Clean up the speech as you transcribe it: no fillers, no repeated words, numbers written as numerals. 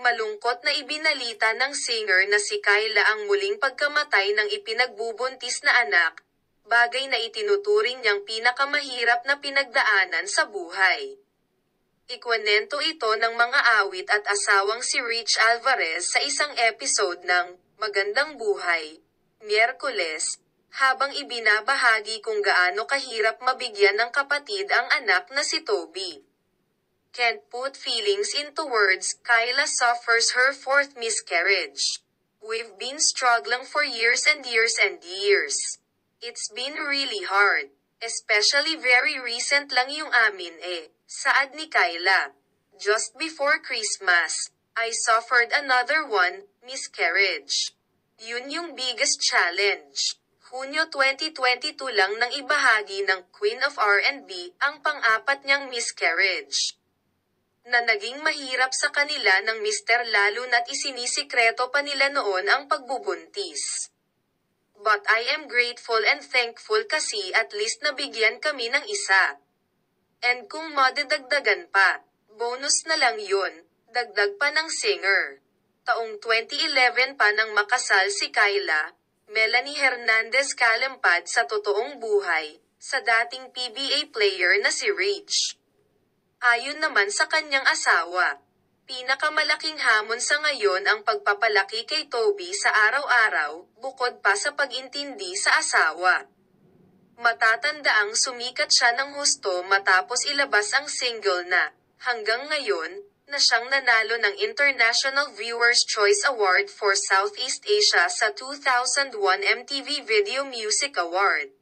Malungkot na ibinalita ng singer na si Kyla ang muling pagkamatay ng ipinagbubuntis na anak, bagay na itinuturing niyang pinakamahirap na pinagdaanan sa buhay. Ikwento ito ng mga awit at asawang si Rich Alvarez sa isang episode ng Magandang Buhay, Miyerkules, habang ibinabahagi kung gaano kahirap mabigyan ng kapatid ang anak na si Toby. Can't put feelings into words, Kyla suffers her fourth miscarriage. We've been struggling for years and years and years. It's been really hard. Especially very recent lang yung amin saad ni Kyla. Just before Christmas, I suffered another one, miscarriage. Yun yung biggest challenge. Hunyo 2022 lang nang ibahagi ng Queen of R&B ang pang-apat niyang miscarriage. Na naging mahirap sa kanila ng mister lalo na't isinisikreto pa nila noon ang pagbubuntis. But I am grateful and thankful kasi at least nabigyan kami ng isa. And kung madidagdagan pa, bonus na lang yun, dagdag pa ng singer. Taong 2011 pa nang makasal si Kyla, Melanie Hernandez Calempad sa totoong buhay, sa dating PBA player na si Rich. Ayon naman sa kanyang asawa, pinakamalaking hamon sa ngayon ang pagpapalaki kay Toby sa araw-araw, bukod pa sa pag-intindi sa asawa. Matatandaang sumikat siya ng husto matapos ilabas ang single na, hanggang ngayon, na siyang nanalo ng International Viewers' Choice Award for Southeast Asia sa 2001 MTV Video Music Award.